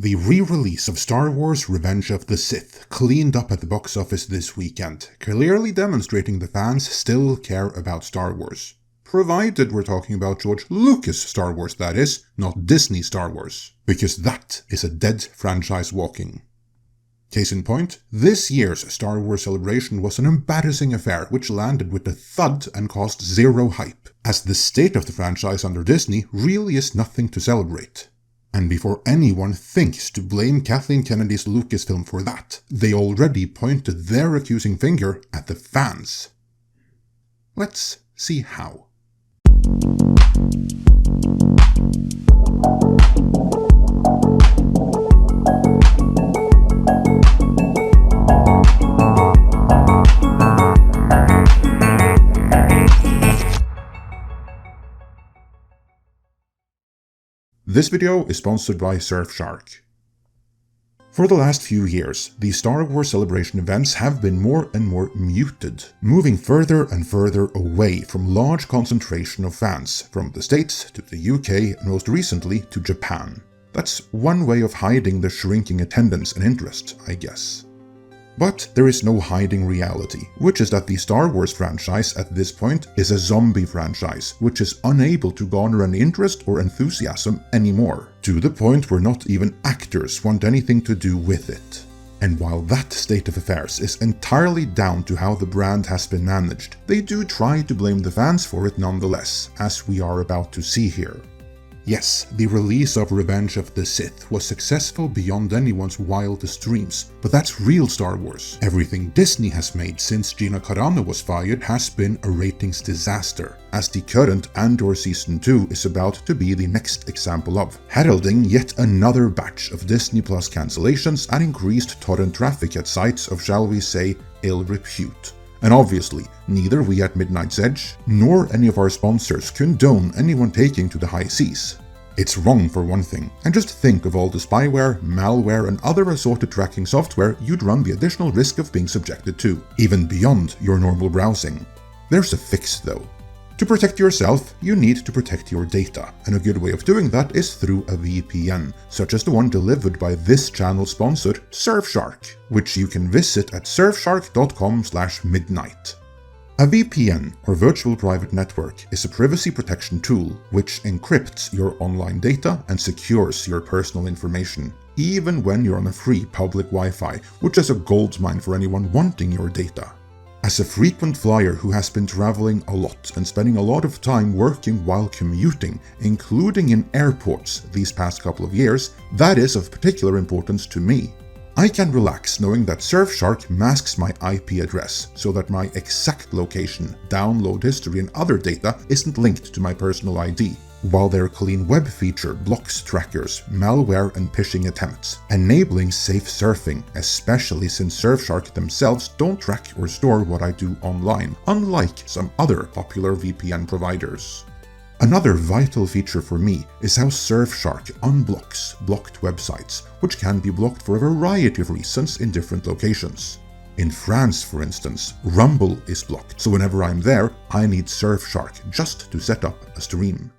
The re-release of Star Wars Revenge of the Sith cleaned up at the box office this weekend, clearly demonstrating the fans still care about Star Wars. Provided we're talking about George Lucas Star Wars, that is, not Disney Star Wars, because that is a dead franchise walking. Case in point, this year's Star Wars celebration was an embarrassing affair which landed with a thud and caused zero hype, as the state of the franchise under Disney really is nothing to celebrate. And before anyone thinks to blame Kathleen Kennedy's Lucasfilm for that, they already pointed their accusing finger at the fans. Let's see how. This video is sponsored by Surfshark. For the last few years, the Star Wars Celebration events have been more and more muted, moving further and further away from large concentration of fans, from the States to the UK and most recently to Japan. That's one way of hiding the shrinking attendance and interest, I guess. But there is no hiding reality, which is that the Star Wars franchise at this point is a zombie franchise, which is unable to garner any interest or enthusiasm anymore, to the point where not even actors want anything to do with it. And while that state of affairs is entirely down to how the brand has been managed, they do try to blame the fans for it nonetheless, as we are about to see here. Yes, the release of Revenge of the Sith was successful beyond anyone's wildest dreams, but that's real Star Wars. Everything Disney has made since Gina Carano was fired has been a ratings disaster, as the current Andor Season 2 is about to be the next example of, heralding yet another batch of Disney Plus cancellations and increased torrent traffic at sites of, shall we say, ill repute. And obviously, neither we at Midnight's Edge, nor any of our sponsors condone anyone taking to the high seas. It's wrong for one thing, and just think of all the spyware, malware and other assorted tracking software you'd run the additional risk of being subjected to, even beyond your normal browsing. There's a fix though. To protect yourself, you need to protect your data, and a good way of doing that is through a VPN, such as the one delivered by this channel's sponsor, Surfshark, which you can visit at surfshark.com/midnight. A VPN, or Virtual Private Network, is a privacy protection tool which encrypts your online data and secures your personal information, even when you're on a free public Wi-Fi, which is a goldmine for anyone wanting your data. As a frequent flyer who has been traveling a lot and spending a lot of time working while commuting, including in airports these past couple of years, that is of particular importance to me. I can relax knowing that Surfshark masks my IP address so that my exact location, download history and other data isn't linked to my personal ID, while their Clean Web feature blocks trackers, malware and phishing attempts, enabling safe surfing, especially since Surfshark themselves don't track or store what I do online, unlike some other popular VPN providers. Another vital feature for me is how Surfshark unblocks blocked websites, which can be blocked for a variety of reasons in different locations. In France, for instance, Rumble is blocked, so whenever I'm there, I need Surfshark just to set up a stream.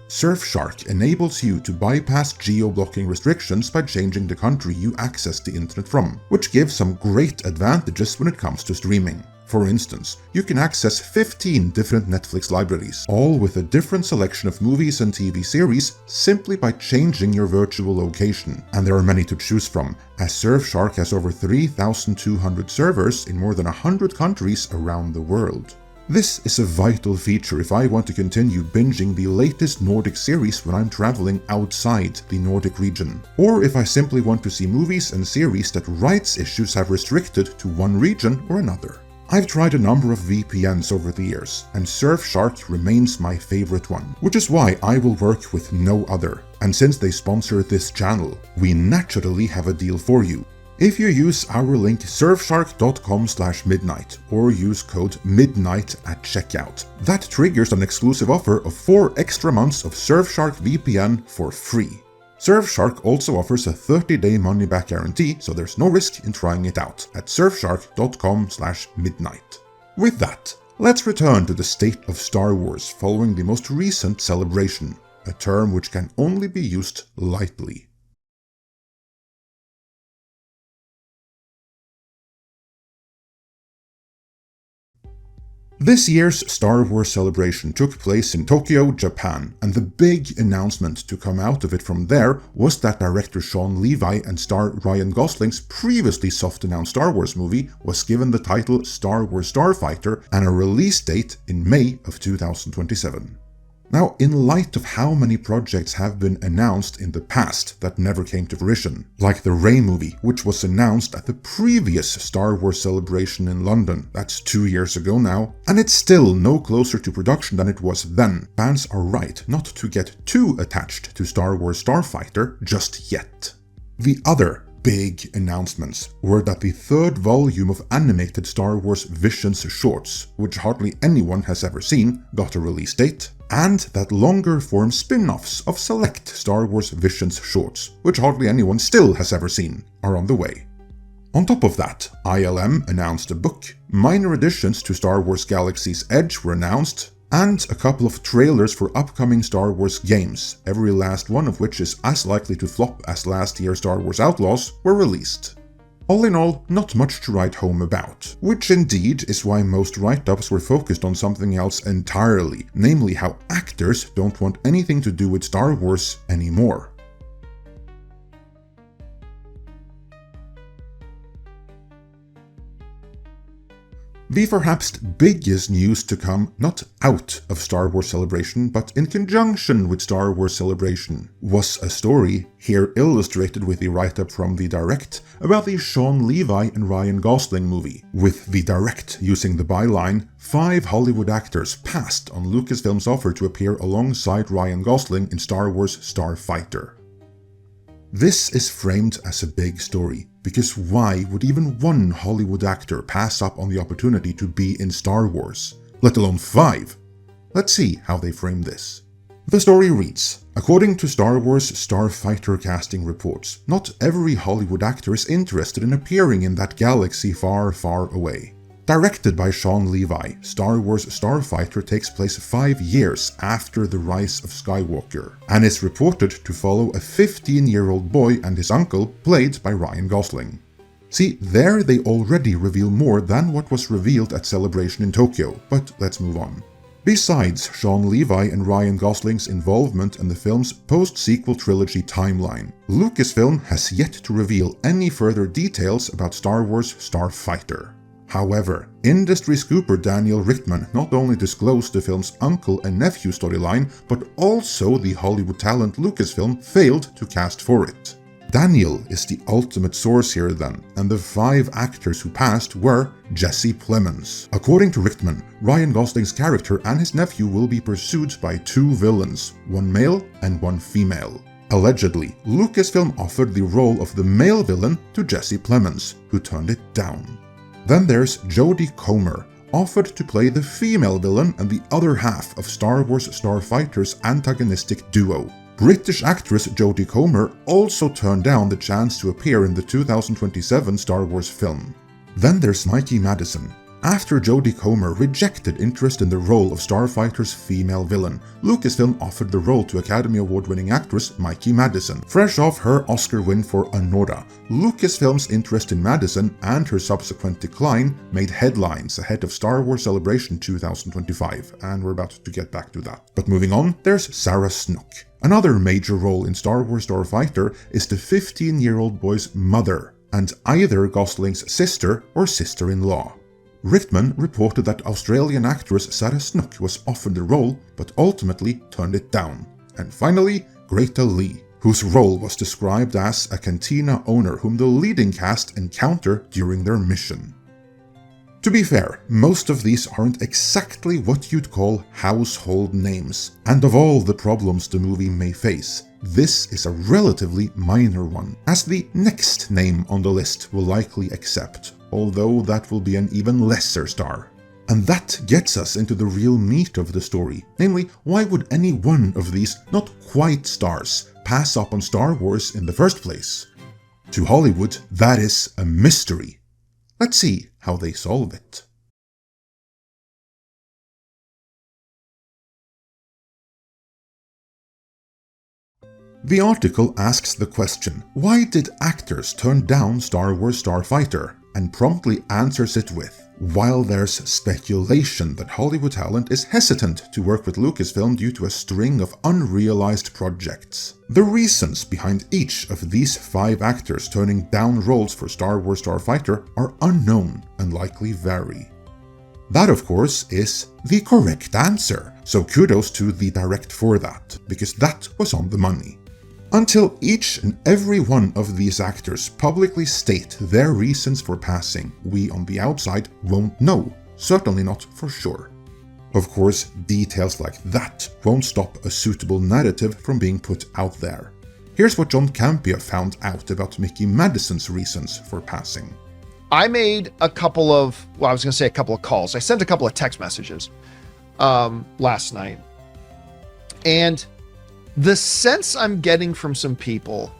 Surfshark enables you to bypass geo-blocking restrictions by changing the country you access the internet from, which gives some great advantages when it comes to streaming. For instance, you can access 15 different Netflix libraries, all with a different selection of movies and TV series, simply by changing your virtual location. And there are many to choose from, as Surfshark has over 3,200 servers in more than 100 countries around the world. This is a vital feature if I want to continue binging the latest Nordic series when I'm traveling outside the Nordic region, or if I simply want to see movies and series that rights issues have restricted to one region or another. I've tried a number of VPNs over the years, and Surfshark remains my favorite one, which is why I will work with no other. And since they sponsor this channel, we naturally have a deal for you. If you use our link surfshark.com/midnight or use code MIDNIGHT at checkout, that triggers an exclusive offer of 4 extra months of Surfshark VPN for free. Surfshark also offers a 30-day money-back guarantee, so there's no risk in trying it out at surfshark.com/midnight. With that, let's return to the state of Star Wars following the most recent celebration, a term which can only be used lightly. This year's Star Wars celebration took place in Tokyo, Japan, and the big announcement to come out of it from there was that director Shawn Levy and star Ryan Gosling's previously soft-announced Star Wars movie was given the title Star Wars Starfighter and a release date in May of 2027. Now, in light of how many projects have been announced in the past that never came to fruition, like the Rey movie, which was announced at the previous Star Wars celebration in London, that's 2 years ago now, and it's still no closer to production than it was then, fans are right not to get too attached to Star Wars Starfighter just yet. The other big announcements were that the third volume of animated Star Wars Visions shorts, which hardly anyone has ever seen, got a release date, and that longer-form spin-offs of select Star Wars Visions shorts, which hardly anyone still has ever seen, are on the way. On top of that, ILM announced a book, minor additions to Star Wars Galaxy's Edge were announced, and a couple of trailers for upcoming Star Wars games, every last one of which is as likely to flop as last year's Star Wars Outlaws, were released. All in all, not much to write home about, which indeed is why most write-ups were focused on something else entirely, namely how actors don't want anything to do with Star Wars anymore. The perhaps biggest news to come, not out of Star Wars Celebration, but in conjunction with Star Wars Celebration, was a story, here illustrated with the write-up from The Direct, about the Shawn Levy and Ryan Gosling movie, with The Direct using the byline, 5 Hollywood actors passed on Lucasfilm's offer to appear alongside Ryan Gosling in Star Wars Starfighter. This is framed as a big story, because why would even one Hollywood actor pass up on the opportunity to be in Star Wars, let alone 5? Let's see how they frame this. The story reads, according to Star Wars Starfighter casting reports, not every Hollywood actor is interested in appearing in that galaxy far, far away. Directed by Shawn Levy, Star Wars Starfighter takes place 5 years after the rise of Skywalker, and is reported to follow a 15-year-old boy and his uncle, played by Ryan Gosling. See, there they already reveal more than what was revealed at Celebration in Tokyo, but let's move on. Besides Shawn Levy and Ryan Gosling's involvement in the film's post-sequel trilogy timeline, Lucasfilm has yet to reveal any further details about Star Wars Starfighter. However, industry scooper Daniel Richtman not only disclosed the film's uncle and nephew storyline, but also the Hollywood talent Lucasfilm failed to cast for it. Daniel is the ultimate source here then, and the 5 actors who passed were Jesse Plemons. According to Richtman, Ryan Gosling's character and his nephew will be pursued by 2 villains, one male and one female. Allegedly, Lucasfilm offered the role of the male villain to Jesse Plemons, who turned it down. Then there's Jodie Comer, offered to play the female villain and the other half of Star Wars Starfighter's antagonistic duo. British actress Jodie Comer also turned down the chance to appear in the 2027 Star Wars film. Then there's Mikey Madison. After Jodie Comer rejected interest in the role of Starfighter's female villain, Lucasfilm offered the role to Academy Award-winning actress Mikey Madison. Fresh off her Oscar win for Andor, Lucasfilm's interest in Madison and her subsequent decline made headlines ahead of Star Wars Celebration 2025, and we're about to get back to that. But moving on, there's Sarah Snook. Another major role in Star Wars Starfighter is the 15-year-old boy's mother, and either Gosling's sister or sister-in-law. Richtman reported that Australian actress Sarah Snook was offered the role, but ultimately turned it down. And finally, Greta Lee, whose role was described as a cantina owner whom the leading cast encounter during their mission. To be fair, most of these aren't exactly what you'd call household names, and of all the problems the movie may face, this is a relatively minor one, as the next name on the list will likely accept, although that will be an even lesser star. And that gets us into the real meat of the story, namely, why would any one of these not quite stars pass up on Star Wars in the first place? To Hollywood, that is a mystery. Let's see how they solve it. The article asks the question, why did actors turn down Star Wars Starfighter? And promptly answers it with, while there's speculation that Hollywood talent is hesitant to work with Lucasfilm due to a string of unrealized projects. The reasons behind each of these 5 actors turning down roles for Star Wars Starfighter are unknown and likely vary. That, of course, is the correct answer, so kudos to the direct for that, because that was on the money. Until each and every one of these actors publicly state their reasons for passing, we on the outside won't know, certainly not for sure. Of course, details like that won't stop a suitable narrative from being put out there. Here's what John Campea found out about Mickey Madison's reasons for passing. I made a couple of calls. I sent a couple of text messages last night. And the sense I'm getting from some people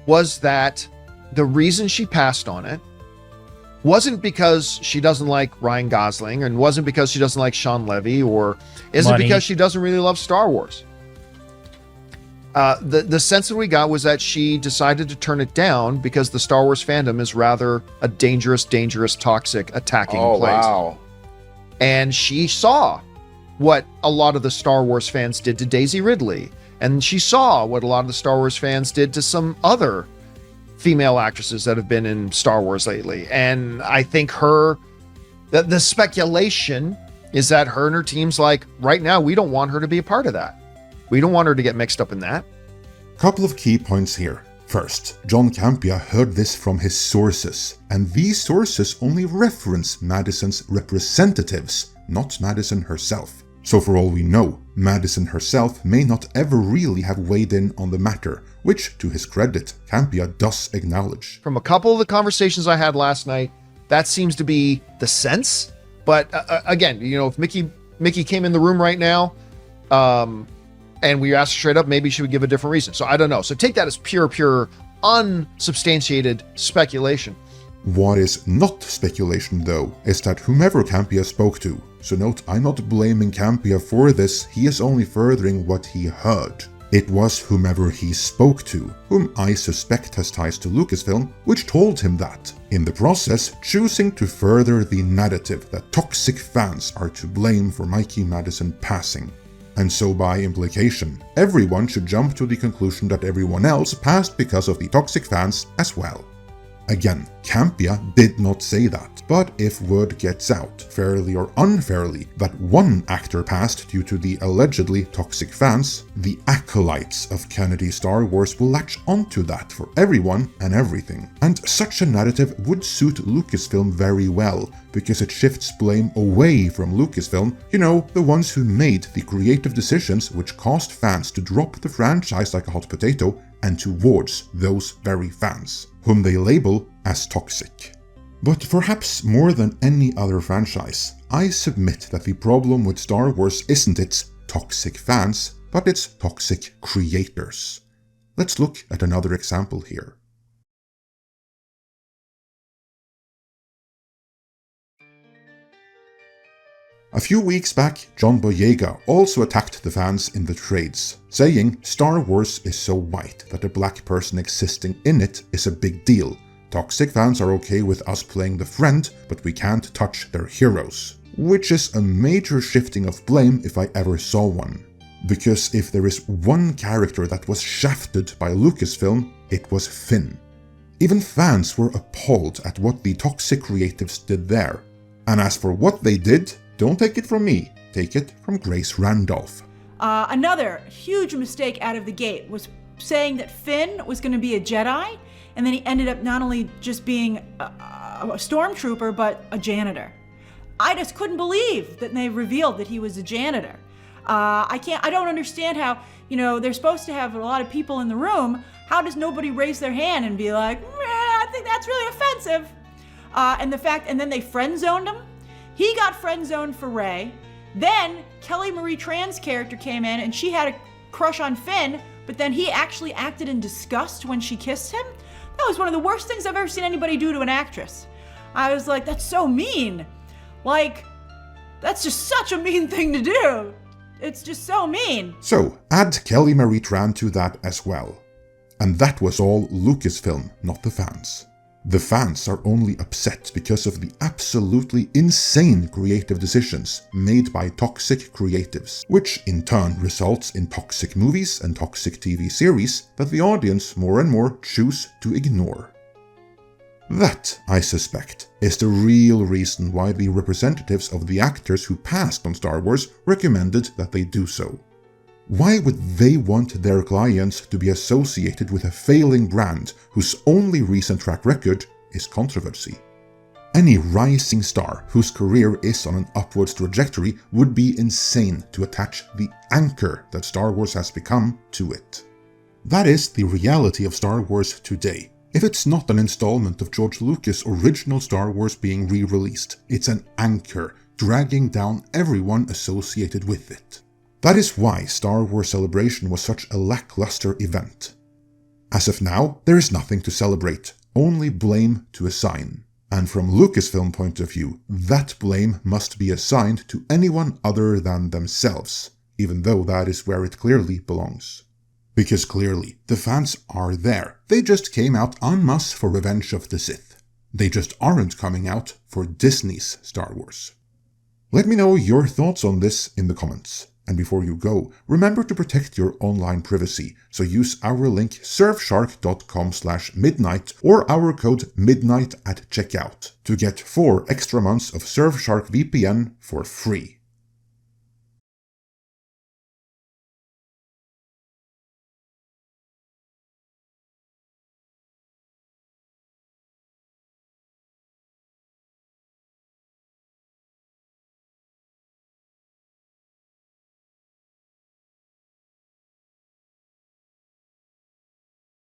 was that the reason she passed on it wasn't because she doesn't like Ryan Gosling, and wasn't because she doesn't like Shawn Levy, or isn't because she doesn't really love Star Wars. The sense that we got was that she decided to turn it down because the Star Wars fandom is rather a dangerous, toxic, attacking place. Wow. And she saw what a lot of the Star Wars fans did to Daisy Ridley. And she saw what a lot of the Star Wars fans did to some other female actresses that have been in Star Wars lately. And I think the speculation is that her and her team's like, right now, we don't want her to be a part of that. We don't want her to get mixed up in that. Couple of key points here. First, John Campea heard this from his sources, and these sources only reference Madison's representatives, not Madison herself. So for all we know, Madison herself may not ever really have weighed in on the matter, which, to his credit, Campea does acknowledge. From a couple of the conversations I had last night, that seems to be the sense. But again, if Mickey came in the room right now, and we asked straight up, maybe she would give a different reason. So I don't know. So take that as pure, unsubstantiated speculation. What is not speculation, though, is that whomever Campea spoke to, so note, I'm not blaming Campea for this, he is only furthering what he heard. It was whomever he spoke to, whom I suspect has ties to Lucasfilm, which told him that, in the process choosing to further the narrative that toxic fans are to blame for Mickey Madison passing. And so by implication, everyone should jump to the conclusion that everyone else passed because of the toxic fans as well. Again, Campea did not say that, but if word gets out, fairly or unfairly, that one actor passed due to the allegedly toxic fans, the acolytes of Kennedy Star Wars will latch onto that for everyone and everything. And such a narrative would suit Lucasfilm very well, because it shifts blame away from Lucasfilm, the ones who made the creative decisions which caused fans to drop the franchise like a hot potato, and towards those very fans, whom they label as toxic. But perhaps more than any other franchise, I submit that the problem with Star Wars isn't its toxic fans, but its toxic creators. Let's look at another example here. A few weeks back, John Boyega also attacked the fans in the trades, saying Star Wars is so white that a black person existing in it is a big deal. Toxic fans are okay with us playing the friend, but we can't touch their heroes. Which is a major shifting of blame if I ever saw one. Because if there is one character that was shafted by Lucasfilm, it was Finn. Even fans were appalled at what the toxic creatives did there. And as for what they did, don't take it from me, take it from Grace Randolph. Another huge mistake out of the gate was saying that Finn was going to be a Jedi, and then he ended up not only just being a stormtrooper, but a janitor. I just couldn't believe that they revealed that he was a janitor. I don't understand how, they're supposed to have a lot of people in the room. How does nobody raise their hand and be like, I think that's really offensive? And then they friend zoned him. He got friend zoned for Rey. Then Kelly Marie Tran's character came in and she had a crush on Finn, but then he actually acted in disgust when she kissed him. That was one of the worst things I've ever seen anybody do to an actress. I was like, that's so mean. Like, that's just such a mean thing to do. It's just so mean. So, add Kelly Marie Tran to that as well. And that was all Lucasfilm, not the fans. The fans are only upset because of the absolutely insane creative decisions made by toxic creatives, which in turn results in toxic movies and toxic TV series that the audience more and more choose to ignore. That, I suspect, is the real reason why the representatives of the actors who passed on Star Wars recommended that they do so. Why would they want their clients to be associated with a failing brand whose only recent track record is controversy? Any rising star whose career is on an upwards trajectory would be insane to attach the anchor that Star Wars has become to it. That is the reality of Star Wars today. If it's not an installment of George Lucas' original Star Wars being re-released, it's an anchor dragging down everyone associated with it. That is why Star Wars Celebration was such a lackluster event. As of now, there is nothing to celebrate, only blame to assign. And from Lucasfilm point of view, that blame must be assigned to anyone other than themselves, even though that is where it clearly belongs. Because clearly, the fans are there. They just came out en masse for Revenge of the Sith. They just aren't coming out for Disney's Star Wars. Let me know your thoughts on this in the comments. And before you go, remember to protect your online privacy, so use our link surfshark.com/midnight or our code MIDNIGHT at checkout to get 4 extra months of Surfshark VPN for free.